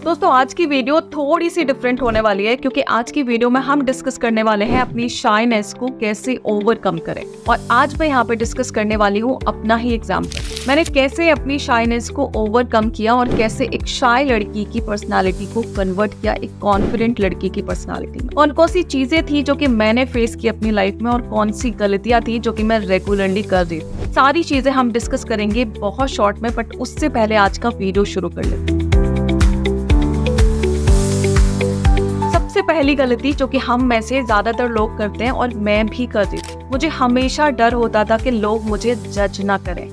दोस्तों आज की वीडियो थोड़ी सी डिफरेंट होने वाली है क्योंकि आज की वीडियो में हम डिस्कस करने वाले हैं अपनी शाइनेस को कैसे ओवरकम करें। और आज मैं यहाँ पे डिस्कस करने वाली हूँ अपना ही एग्जाम्पल। मैंने कैसे अपनी शाइनेस को ओवरकम किया और कैसे एक शाय लड़की की पर्सनालिटी को कन्वर्ट किया एक कॉन्फिडेंट लड़की की पर्सनालिटी में। कौन कौन सी चीजें थी जो कि मैंने फेस की अपनी लाइफ में और कौन सी गलतियां थी जो कि मैं रेगुलरली कर रही थी। सारी चीजें हम डिस्कस करेंगे बहुत शॉर्ट में, बट उससे पहले आज का वीडियो शुरू कर लेते हैं। सबसे पहली गलती जो कि हम में से ज्यादातर लोग करते हैं और मैं भी करती थी, मुझे हमेशा डर होता था कि लोग मुझे जज ना करें।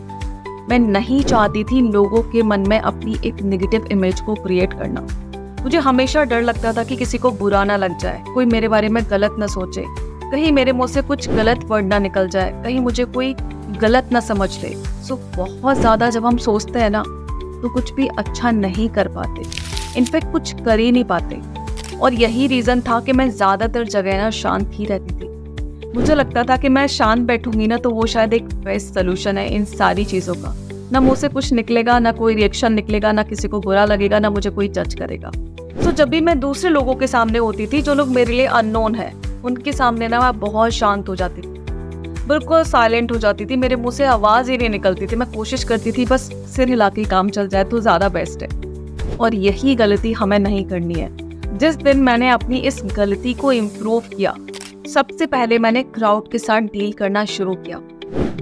मैं नहीं चाहती थी लोगों के मन में अपनी एक नेगेटिव इमेज को क्रिएट करना। मुझे हमेशा डर लगता था कि किसी को बुरा ना लग जाए, कोई मेरे बारे में गलत ना सोचे, कहीं मेरे मुंह से कुछ गलत वर्ड ना निकल जाए, कहीं मुझे कोई गलत ना समझ ले। बहुत ज्यादा जब हम सोचते हैं ना तो कुछ भी अच्छा नहीं कर पाते, इनफैक्ट कुछ कर ही नहीं पाते। और यही रीजन था कि मैं ज्यादातर जगह ना शांत ही रहती थी। मुझे लगता था कि मैं शांत बैठूंगी ना तो वो शायद एक बेस्ट सोल्यूशन है इन सारी चीजों का। ना मुंह से कुछ निकलेगा, ना कोई रिएक्शन निकलेगा, ना किसी को बुरा लगेगा, ना मुझे कोई जज करेगा। जब भी मैं दूसरे लोगों के सामने होती थी जो लोग मेरे लिए अननोन है, उनके सामने ना मैं बहुत शांत हो जाती थी, बिल्कुल साइलेंट हो जाती थी। मेरे मुंह से आवाज ही नहीं निकलती थी। मैं कोशिश करती थी बस सिर हिला के काम चल जाए तो ज्यादा बेस्ट है। और यही गलती हमें नहीं करनी है। जिस दिन मैंने अपनी इस गलती को इम्प्रूव किया, सबसे पहले मैंने क्राउड के साथ डील करना शुरू किया।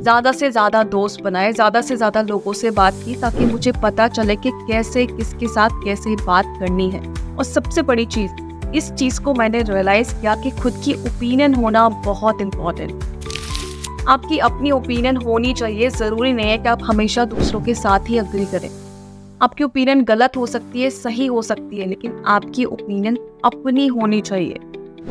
ज्यादा से ज्यादा दोस्त बनाए, ज्यादा से ज्यादा लोगों से बात की ताकि मुझे पता चले कि कैसे किसके साथ कैसे बात करनी है। और सबसे बड़ी चीज, इस चीज को मैंने रियलाइज किया कि खुद की ओपिनियन होना बहुत इम्पोर्टेंट। आपकी अपनी ओपिनियन होनी चाहिए। जरूरी नहीं है कि आप हमेशा दूसरों के साथ ही अग्री करें। आपकी ओपिनियन गलत हो सकती है, सही हो सकती है, लेकिन आपकी ओपिनियन अपनी होनी चाहिए।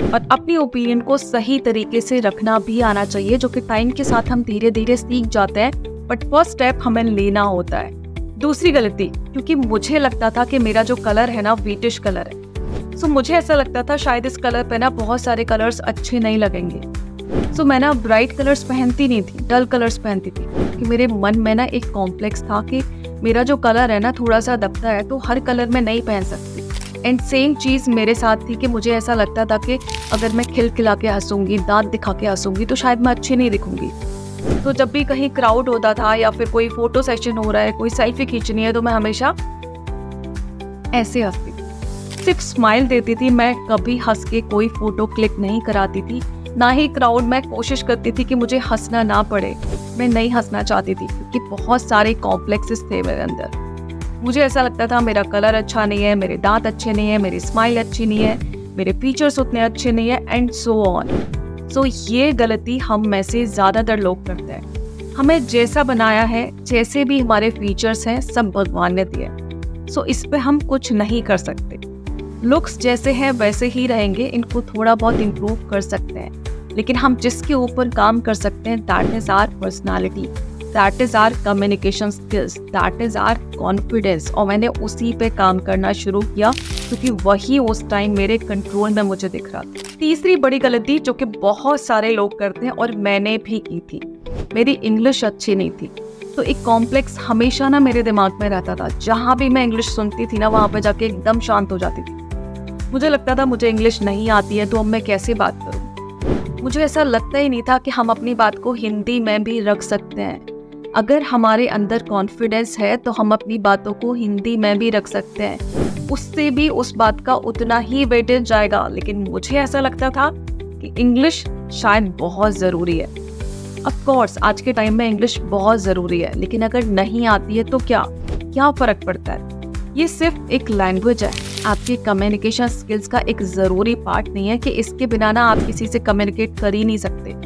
और अपनी ओपिनियन को सही तरीके से रखना भी आना चाहिए, जो कि टाइम के साथ हम धीरे धीरे सीख जाते हैं, बट फर्स्ट स्टेप हमें लेना होता है। दूसरी गलती, क्योंकि मुझे लगता था कि मेरा जो कलर है ना व्हीटिश कलर है, सो मुझे ऐसा लगता था शायद इस कलर पे ना बहुत सारे कलर्स अच्छे नहीं लगेंगे। सो मैं ना ब्राइट कलर्स पहनती नहीं थी, डल कलर्स पहनती थी, कि मेरे मन में ना एक कॉम्प्लेक्स था कि मेरा जो कलर है ना थोड़ा सा दबता है तो हर कलर में नहीं पहन सकती। एंड सेम चीज़ मेरे साथ थी कि मुझे ऐसा लगता था कि अगर मैं खिलखिला के हंसूंगी, दांत दिखा के हंसूंगी तो शायद मैं अच्छी नहीं दिखूंगी। तो जब भी कहीं क्राउड होता था या फिर कोई फोटो सेशन हो रहा है, कोई सेल्फी खींचनी है, तो मैं हमेशा ऐसे हंसती थी, सिर्फ स्माइल देती थी। मैं कभी हंस के कोई फोटो क्लिक नहीं कराती थी, ना ही क्राउड में कोशिश करती थी कि मुझे हंसना ना पड़े। मैं नहीं हंसना चाहती थी क्योंकि बहुत सारे कॉम्प्लेक्सेस थे मेरे अंदर। मुझे ऐसा लगता था मेरा कलर अच्छा नहीं है, मेरे दांत अच्छे नहीं है, मेरी स्माइल अच्छी नहीं है, मेरे फीचर्स उतने अच्छे नहीं है, एंड सो ऑन। ये गलती हम में से ज्यादातर लोग करते हैं। हमें जैसा बनाया है, जैसे भी हमारे फीचर्स हैं, सब भगवान ने दिए। इस पे हम कुछ नहीं कर सकते। लुक्स जैसे हैं वैसे ही रहेंगे, इनको थोड़ा बहुत इम्प्रूव कर सकते हैं, लेकिन हम जिसके ऊपर काम कर सकते हैं that is our personality, that is our communication skills, that is our confidence. और मैंने उसी पे काम करना शुरू किया क्योंकि वही उस टाइम मेरे कंट्रोल में मुझे दिख रहा था। तीसरी बड़ी गलती जो कि बहुत सारे लोग करते हैं और मैंने भी की थी, मेरी इंग्लिश अच्छी नहीं थी। तो एक कॉम्प्लेक्स हमेशा ना मेरे दिमाग में रहता था। जहाँ भी मैं इंग्लिश सुनती थी ना वहाँ पे जाके एकदम शांत हो जाती थी। मुझे लगता था मुझे इंग्लिश नहीं आती है तो अब मैं कैसे बात करूँ। मुझे ऐसा लगता ही नहीं था कि हम अपनी बात को हिंदी में भी रख सकते हैं। अगर हमारे अंदर कॉन्फिडेंस है तो हम अपनी बातों को हिंदी में भी रख सकते हैं, उससे भी उस बात का उतना ही वेटेज जाएगा। लेकिन मुझे ऐसा लगता था कि इंग्लिश शायद बहुत ज़रूरी है। ऑफ कोर्स आज के टाइम में इंग्लिश बहुत ज़रूरी है, लेकिन अगर नहीं आती है तो क्या फ़र्क पड़ता है। ये सिर्फ एक लैंग्वेज है, आपकी कम्युनिकेशन स्किल्स का एक ज़रूरी पार्ट नहीं है कि इसके बिना ना आप किसी से कम्युनिकेट कर ही नहीं सकते।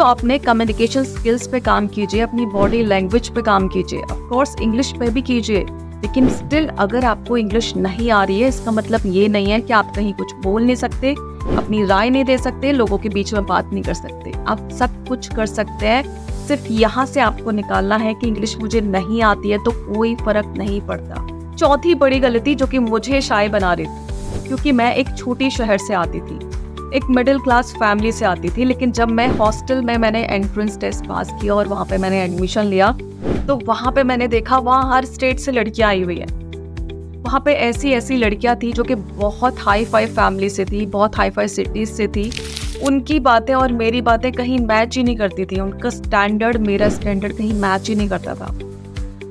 अपने कम्युनिकेशन स्किल्स पे काम कीजिए, अपनी बॉडी लैंग्वेज पे काम कीजिए, ऑफ कोर्स इंग्लिश पे भी कीजिए, लेकिन स्टिल अगर आपको इंग्लिश नहीं आ रही है इसका मतलब ये नहीं है कि आप कहीं कुछ बोल नहीं सकते, अपनी राय नहीं दे सकते, लोगों के बीच में बात नहीं कर सकते। आप सब कुछ कर सकते हैं, सिर्फ यहाँ से आपको निकालना है कि इंग्लिश मुझे नहीं आती है तो कोई फर्क नहीं पड़ता। चौथी बड़ी गलती जो कि मुझे शाय बना रही थी, क्योंकि मैं एक छोटी शहर से आती थी, एक मिडिल क्लास फैमिली से आती थी, लेकिन जब मैं हॉस्टल में मैंने एंट्रेंस टेस्ट पास किया और वहाँ पे मैंने एडमिशन लिया तो वहाँ पे मैंने देखा वहाँ हर स्टेट से लड़कियाँ आई हुई है। वहाँ पे ऐसी ऐसी लड़कियाँ थी जो कि बहुत हाई फाई फैमिली से थी, बहुत हाई फाई सिटीज़ से थी। उनकी बातें और मेरी बातें कहीं मैच ही नहीं करती थी। उनका स्टैंडर्ड मेरा स्टैंडर्ड कहीं मैच ही नहीं करता था।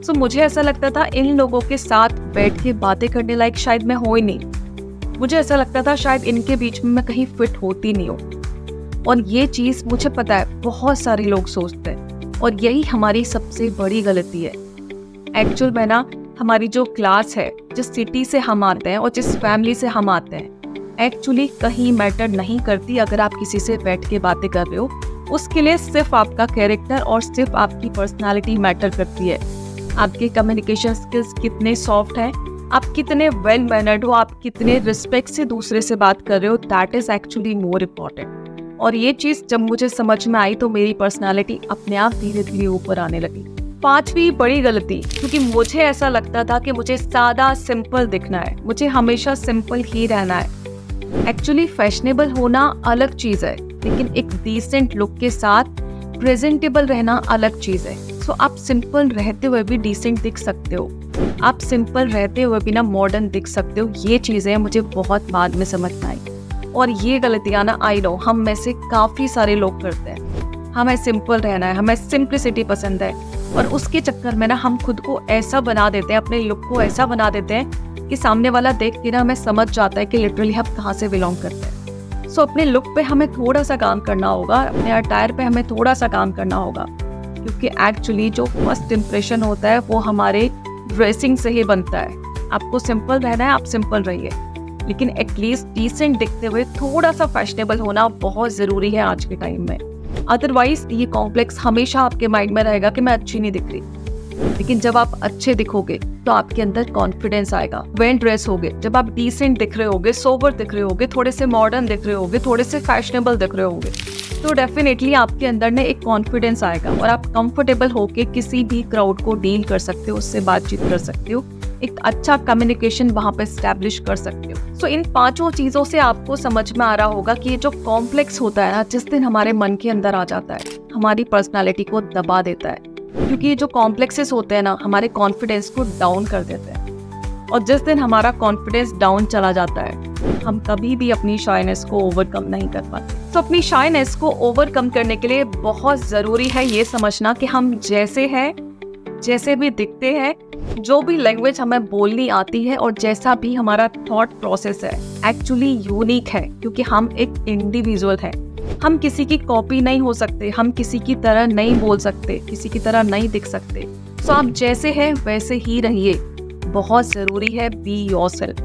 सो मुझे ऐसा लगता था इन लोगों के साथ बैठ के बातें करने लायक शायद मैं हो ही नहीं। मुझे ऐसा लगता था शायद इनके बीच में मैं कहीं फिट होती नहीं हूँ। और ये चीज़ मुझे पता है बहुत सारे लोग सोचते हैं और यही हमारी सबसे बड़ी गलती है। एक्चुअल में ना हमारी जो क्लास है, जिस सिटी से हम आते हैं और जिस फैमिली से हम आते हैं, एक्चुअली कहीं मैटर नहीं करती। अगर आप किसी से बैठ के बातें कर रहे हो, उसके लिए सिर्फ आपका कैरेक्टर और सिर्फ आपकी पर्सनालिटी मैटर करती है। आपके कम्युनिकेशन स्किल्स कितने सॉफ्ट हैं, आप कितने वेल मैनर्ड हो, आप कितने रिस्पेक्ट से दूसरे से बात कर रहे हो, that is actually more important. और ये चीज़ जब मुझे समझ में आई तो मेरी पर्सनालिटी अपने आप धीरे धीरे ऊपर आने लगी। पांचवी बड़ी गलती, क्योंकि मुझे ऐसा लगता था कि मुझे सादा सिंपल दिखना है, मुझे हमेशा सिंपल ही रहना है। एक्चुअली फैशनेबल होना अलग चीज़ है, लेकिन एक डिसेंट लुक के साथ प्रेजेंटेबल रहना अलग चीज़ है। सो आप सिंपल रहते हुए भी डिसेंट दिख सकते हो, आप सिंपल रहते हुए भी ना मॉडर्न दिख सकते हो। ये चीज़ें मुझे बहुत बाद में समझ में आई। और ये गलतियाँ ना आई नो हम में से काफ़ी सारे लोग करते हैं। हमें सिंपल रहना है, हमें सिंप्लिसिटी पसंद है, और उसके चक्कर में ना हम खुद को ऐसा बना देते हैं, अपने लुक को ऐसा बना देते हैं कि सामने वाला देख के ना हमें समझ जाता है कि लिटरली हम कहाँ से बिलोंग करते हैं। सो अपने लुक पे हमें थोड़ा सा काम करना होगा, अपने अटायर पे हमें थोड़ा सा काम करना होगा, क्योंकि एक्चुअली जो फर्स्ट इम्प्रेशन होता है वो हमारे ड्रेसिंग से ही बनता है। आपको सिंपल रहना है, आप सिंपल रहिए, लेकिन एटलीस्ट डिसेंट दिखते हुए थोड़ा सा फैशनेबल होना बहुत ज़रूरी है आज के टाइम में। अदरवाइज ये कॉम्प्लेक्स हमेशा आपके माइंड में रहेगा कि मैं अच्छी नहीं दिख रही। लेकिन जब आप अच्छे दिखोगे तो आपके अंदर कॉन्फिडेंस आएगा। वेल ड्रेस होगे, जब आप डिसेंट दिख रहे होगे, सोबर दिख रहे होगे, थोड़े से मॉडर्न दिख रहे होगे, थोड़े से फैशनेबल दिख रहे होगे, तो डेफिनेटली आपके अंदर ने एक कॉन्फिडेंस आएगा और आप कंफर्टेबल होके किसी भी क्राउड को डील कर सकते हो, उससे बातचीत कर सकते हो, एक अच्छा कम्युनिकेशन वहाँ पे एस्टैब्लिश कर सकते हो। सो इन पांचों चीज़ों से आपको समझ में आ रहा होगा कि ये जो कॉम्प्लेक्स होता है ना, जिस दिन हमारे मन के अंदर आ जाता है, हमारी पर्सनालिटी को दबा देता है। क्योंकि ये जो कॉम्प्लेक्सेस होते हैं ना, हमारे कॉन्फिडेंस को डाउन कर देते हैं। और जिस दिन हमारा कॉन्फिडेंस डाउन चला जाता है, हम कभी भी अपनी शाइनेस को ओवरकम नहीं कर पाते। तो अपनी शाइनेस को ओवरकम करने के लिए बहुत ज़रूरी है ये समझना कि हम जैसे हैं, जैसे भी दिखते हैं, जो भी लैंग्वेज हमें बोलनी आती है और जैसा भी हमारा थॉट प्रोसेस है, एक्चुअली यूनिक है, क्योंकि हम एक इंडिविजुअल हैं। हम किसी की कॉपी नहीं हो सकते, हम किसी की तरह नहीं बोल सकते, किसी की तरह नहीं दिख सकते। सो आप जैसे हैं वैसे ही रहिए। बहुत ज़रूरी है बी योरसेल्फ।